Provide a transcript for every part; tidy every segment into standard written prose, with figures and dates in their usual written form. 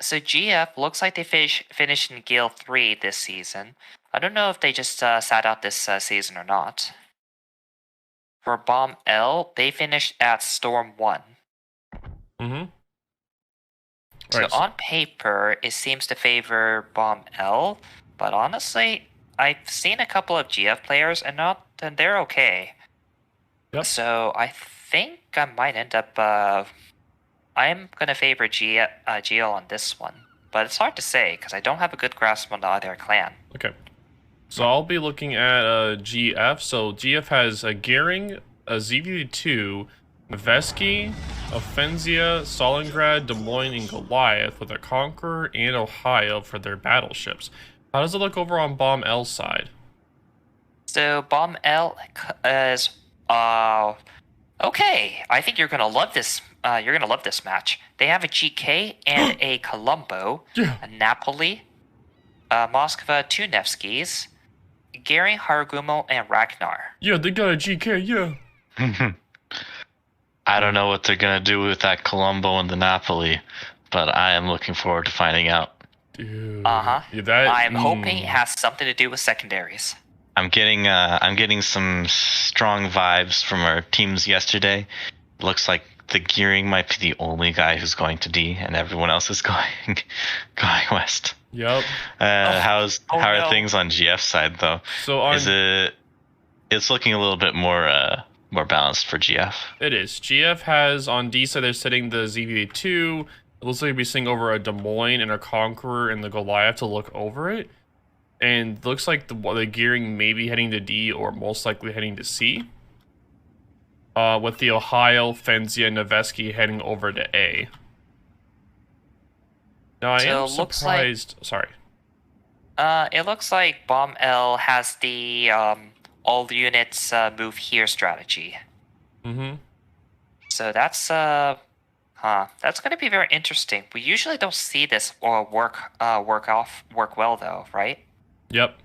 So GF looks like they finished in Gale 3 this season. I don't know if they just sat out this season or not. For BOMBL, they finished at Storm 1. Mm-hmm. So Right. on paper, it seems to favor BOMBL, but honestly, I've seen a couple of GF players and they're okay. Yep. So I think I might end up. I'm gonna favor GL on this one, but it's hard to say because I don't have a good grasp on the other clan. Okay. So I'll be looking at GF. So GF has a Gearing, a ZV2, Vesky, Offensia, Stalingrad, Des Moines, and Goliath with a Conqueror and Ohio for their battleships. How does it look over on Bomb L's side? So BOMBL is okay. I think you're gonna love this. You're gonna love this match. They have a GK and a Colombo, Yeah. a Napoli, Moskva, two Nevskis, Gary, Haragumo, and Ragnar. Yeah, they got a GK, yeah. I don't know what they're going to do with that Colombo and the Napoli, but I am looking forward to finding out. Dude. Yeah, that, I'm hoping it has something to do with secondaries. I'm getting some strong vibes from our teams yesterday. Looks like the Gearing might be the only guy who's going to D, and everyone else is going west. Yep. How are no. things on GF side though? So on It's looking a little bit more balanced for GF. It is. GF has on D side they're setting the ZV2. It looks like we'll be seeing over a Des Moines and a Conqueror and the Goliath to look over it. And looks like the Gearing may be heading to D or most likely heading to C. With the Ohio, Fenzia, and Noveski heading over to A. Now I am surprised. Sorry. It looks like BOMBL has the all the units move here strategy. Mm-hmm. So that's going to be very interesting. We usually don't see this work well though, right? Yep.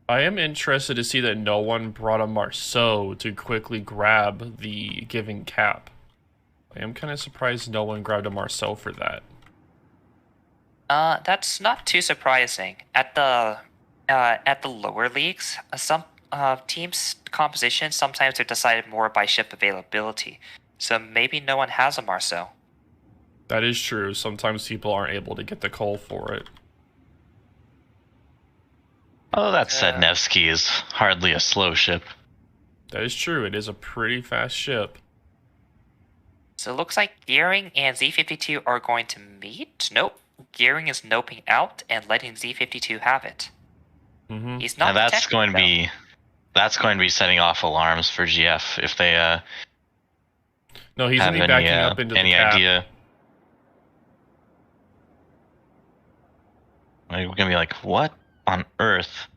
I am interested to see that no one brought a Marceau to quickly grab the given cap. I am kind of surprised no one grabbed a Marceau for that. That's not too surprising. At the lower leagues, some teams' composition sometimes are decided more by ship availability. So maybe no one has a Marceau. That is true. Sometimes people aren't able to get the coal for it. Oh, that said, Nevsky is hardly a slow ship. That is true. It is a pretty fast ship. So it looks like Gearing and Z52 are going to meet. Nope. Gearing is noping out and letting Z52 have it. Mm-hmm. He's not. And that's going to be setting off alarms for GF if they No, he's gonna be backing up into the cap. any idea. We're gonna be like, what on earth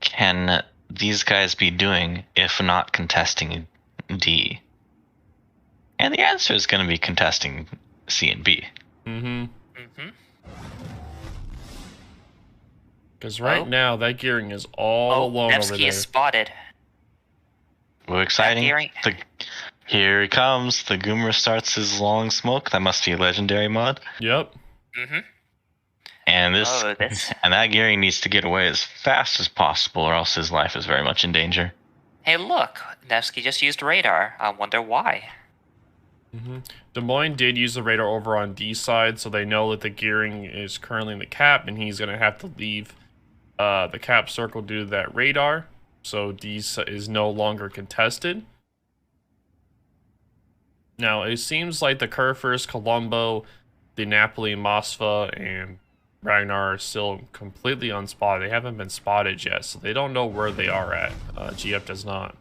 can these guys be doing if not contesting D? And the answer is going to be contesting C and B. Mm-hmm. Because right now, that Gearing is all alone over there. Nevsky is spotted. Ooh, exciting. Here he comes. The Goomer starts his long smoke. That must be a legendary mod. Yep. Mm-hmm. And and that Gearing needs to get away as fast as possible, or else his life is very much in danger. Hey, look. Nevsky just used radar. I wonder why. Mm-hmm. Des Moines did use the radar over on D side, so they know that the Gearing is currently in the cap, and he's going to have to leave the cap circle due to that radar. So D is no longer contested. Now, it seems like the Curfers, Colombo, the Napoli, Moskva, and Ragnar are still completely unspotted. They haven't been spotted yet, so they don't know where they are at. GF does not.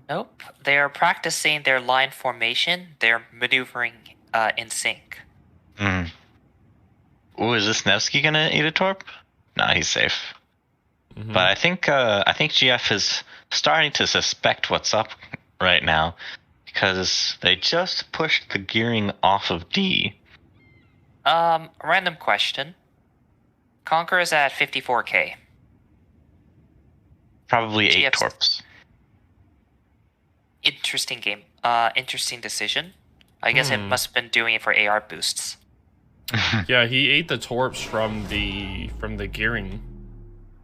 Nope. They are practicing their line formation. They're maneuvering in sync. Hmm. Ooh, is this Nevsky gonna eat a torp? Nah, he's safe. Mm-hmm. But I think GF is starting to suspect what's up right now, because they just pushed the Gearing off of D. Random question. Conquer is at 54k. Probably 8 torps. Interesting game. Interesting decision. I guess it must have been doing it for AR boosts. Yeah, he ate the torps from the gearing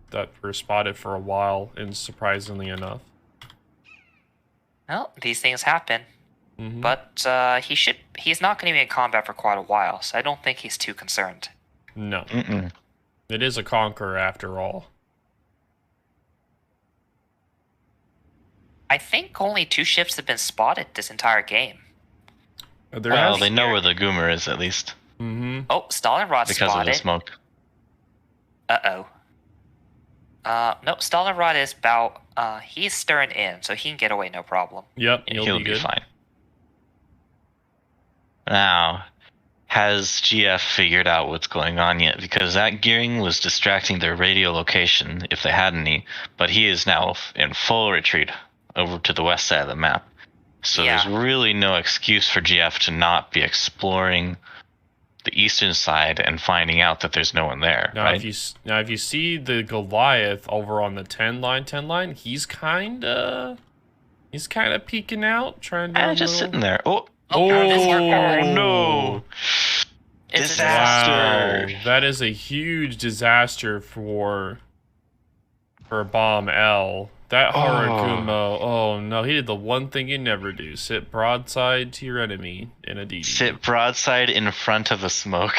that were spotted for a while, and surprisingly enough. Well, these things happen. Mm-hmm. But he's not going to be in combat for quite a while, so I don't think he's too concerned. No. Mm-mm. It is a conqueror after all. I think only 2 ships have been spotted this entire game. Well, they know where the Goomer is, at least. Mm-hmm. Oh, Stalinrod Because spotted. of the smoke. Uh-oh. No, Stalinrod is about, he's stirring in, so he can get away no problem. Yep, He'll be good. fine. Now, has GF figured out what's going on yet? Because that gearing was distracting their radio location, if they had any, but he is now in full retreat over to the west side of the map. So Yeah. there's really no excuse for GF to not be exploring the eastern side and finding out that there's no one there, Now, right? if you see the Goliath over on the 10 line, he's kind of peeking out, trying to. Just sitting there. Oh no! It's a Disaster! Wow, that is a huge disaster for BOMBL. That Haragumo, oh no, he did the one thing you never do: sit broadside to your enemy in a DD. Sit broadside in front of the smoke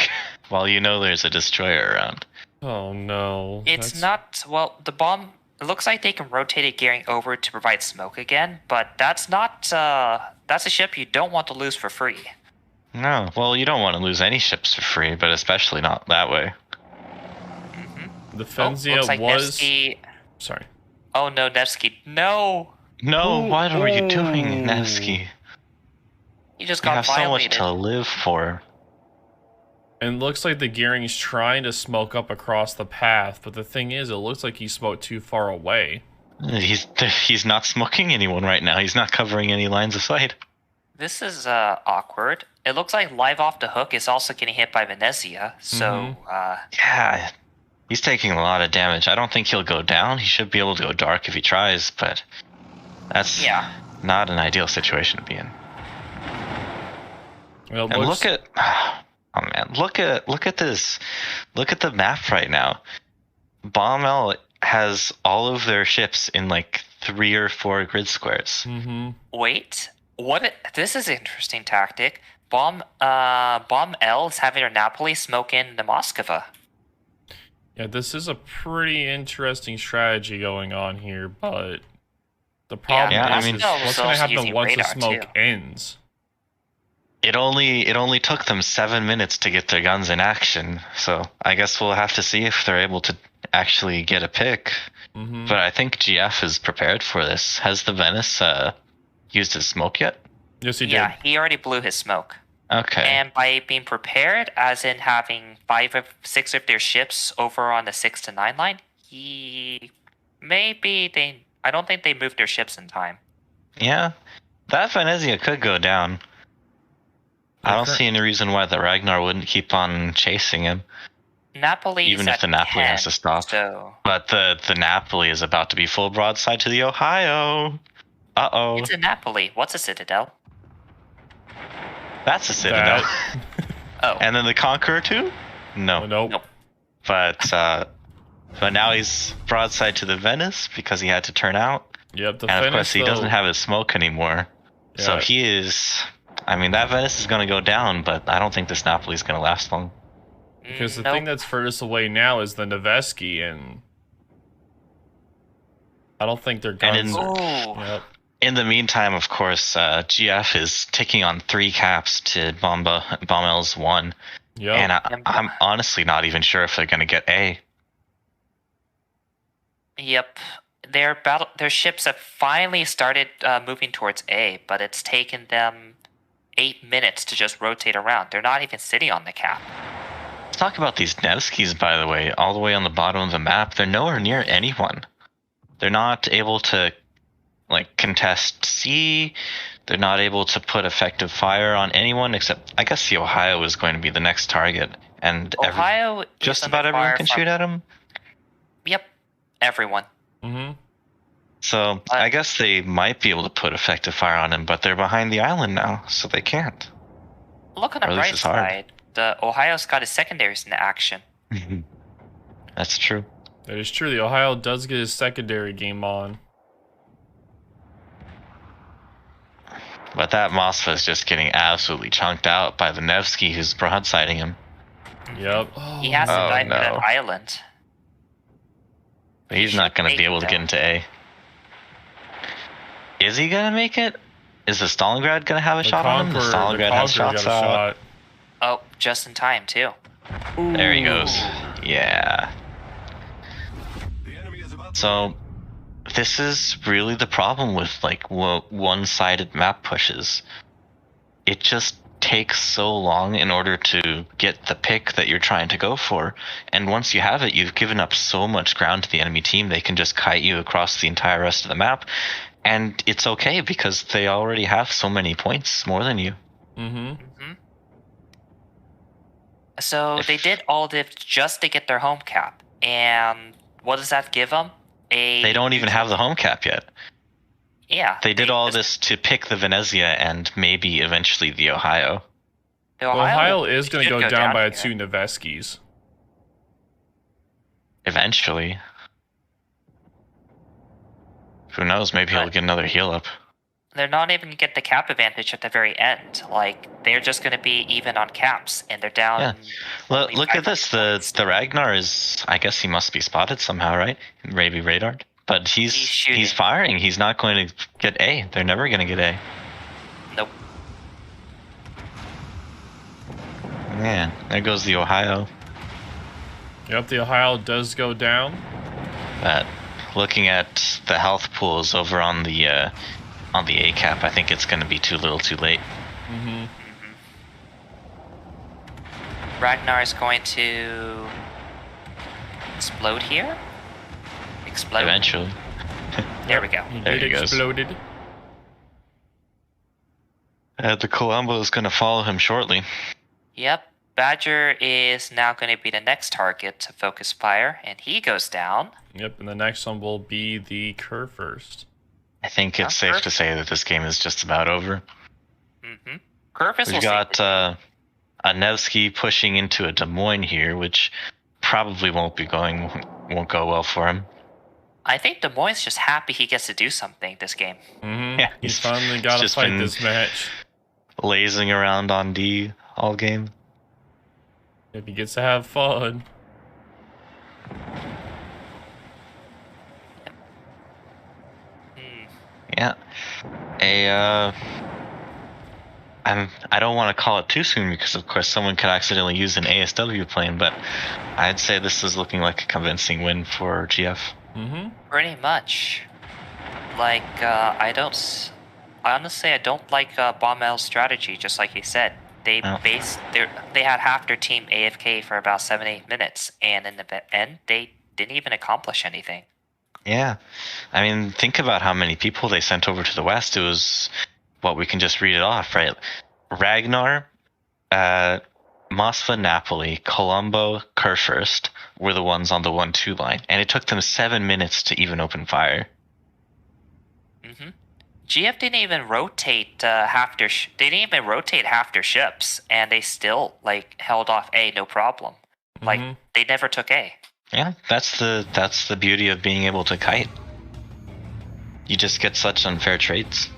while you know there's a destroyer around. Oh no. It's not, well, the bomb, it looks like they can rotate it gearing over to provide smoke again, but that's not, that's a ship you don't want to lose for free. No, well, you don't want to lose any ships for free, but especially not that way. The Fenzia looks like was. Nevsky... Sorry. Oh no, Nevsky, no! No, what are you doing, Nevsky? He just You got have so much violated. to live for. And it looks like the gearing's trying to smoke up across the path, but the thing is, it looks like he smoked too far away. He's not smoking anyone right now. He's not covering any lines of sight. This is awkward. It looks like Live Off the Hook is also getting hit by Venezia, so Yeah, he's taking a lot of damage. I don't think he'll go down. He should be able to go dark if he tries, but that's not an ideal situation to be in. Well, And look at, oh man, look at this. Look at the map right now. BOMBL has all of their ships in like 3 or 4 grid squares. wait, this is an interesting tactic. BOMBL is having their Napoli smoke in the Moskva. Yeah, this is a pretty interesting strategy going on here, but the problem is what's going to happen once the smoke ends? It only took them 7 minutes to get their guns in action, so I guess we'll have to see if they're able to actually get a pick. But I think GF is prepared for this. Has the Venice used his smoke yet? Yes, he did. Yeah, he already blew his smoke. Okay. And by being prepared, as in having 5 of 6 of their ships over on the 6 to 9 line, I don't think they moved their ships in time. Yeah, that Venezia could go down. I don't see any reason why the Ragnar wouldn't keep on chasing him. Napoli, even if the Napoli has to stop. So... But the Napoli is about to be full broadside to the Ohio. Uh-oh. It's a Napoli. What's a Citadel? That's a Citadel. Oh. And then the Conqueror too? No. Nope. But now he's broadside to the Venice because he had to turn out. Yep. And of course he doesn't have his smoke anymore. Yeah. So he is... I mean, that Venice is going to go down, but I don't think this Napoli is going to last long. Because the thing that's furthest away now is the Nevesky, and I don't think their guns are... In the meantime, of course, GF is taking on 3 caps to BOMBL's 1. Yep. And I'm honestly not even sure if they're going to get A. Yep. Their ships have finally started moving towards A, but it's taken them 8 minutes to just rotate around. They're not even sitting on the cap. Let's talk about these Nevskys, by the way, all the way on the bottom of the map. They're nowhere near anyone. They're not able to, like, contest C. They're not able to put effective fire on anyone except, I guess, the Ohio is going to be the next target. And Ohio just about everyone can shoot at him? Yep. Everyone. So I guess they might be able to put effective fire on him, but they're behind the island now, so they can't. Look on the Or at bright least it's hard. side. The Ohio's got his secondaries in action. That's true. That is true. The Ohio does get his secondary game on. But that Mosfa is just getting absolutely chunked out by the Nevsky, who's broadsiding him. Yep. He has to Oh, dive no. to that island. But he's not going to be able to get into A. Is he going to make it? Is the Stalingrad going to have a shot on him? The Stalingrad has shots got a out. shot. Oh, just in time, too. There he goes. Yeah. So, this is really the problem with like one-sided map pushes. It just takes so long in order to get the pick that you're trying to go for, and once you have it, you've given up so much ground to the enemy team. They can just kite you across the entire rest of the map, and it's okay because they already have so many points more than you. So they did all this just to get their home cap, and what does that give them? They don't even have the home cap yet. Yeah. They did all this to pick the Venezia and maybe eventually the Ohio. The Ohio is going to should go down by here. 2 Neveskis. Eventually. Who knows, maybe he'll get another heal up. They're not even going to get the cap advantage at the very end. Like, they're just going to be even on caps, and they're down. Yeah. Look at this. The Ragnar is, I guess he must be spotted somehow, right? Maybe radared. But he's firing. He's not going to get A. They're never going to get A. Nope. Man, there goes the Ohio. Yep, the Ohio does go down. But looking at the health pools over on the A cap, I think it's going to be too little too late. Ragnar is going to explode here. Explode. Eventually. There we go. He There did he goes. exploded. The Colombo is going to follow him shortly. Yep. Badger is now going to be the next target to focus fire, and he goes down. Yep, and the next one will be the Kerr first. I think it's safe to say that this game is just about over. Curvis We've got a Nevsky pushing into a Des Moines here, which probably won't go well for him. I think Des Moines is just happy he gets to do something this game. Yeah, He's finally got to just fight been this match. lazing around on D all game. If he gets to have fun. Yeah. I don't want to call it too soon because of course someone could accidentally use an ASW plane, but I'd say this is looking like a convincing win for GF. Pretty much. Like, honestly, I don't like BOMBL's strategy, just like he said. They had half their team AFK for about 7-8 minutes, and in the end, they didn't even accomplish anything. Yeah. I mean, think about how many people they sent over to the west. It was, we can just read it off, right? Ragnar, Mosfa, Napoli, Colombo, Kurfürst were the ones on the 1-2 line, and it took them 7 minutes to even open fire. GF didn't even rotate half their ships, and they still held off A no problem. They never took A. Yeah, that's the beauty of being able to kite. You just get such unfair trades.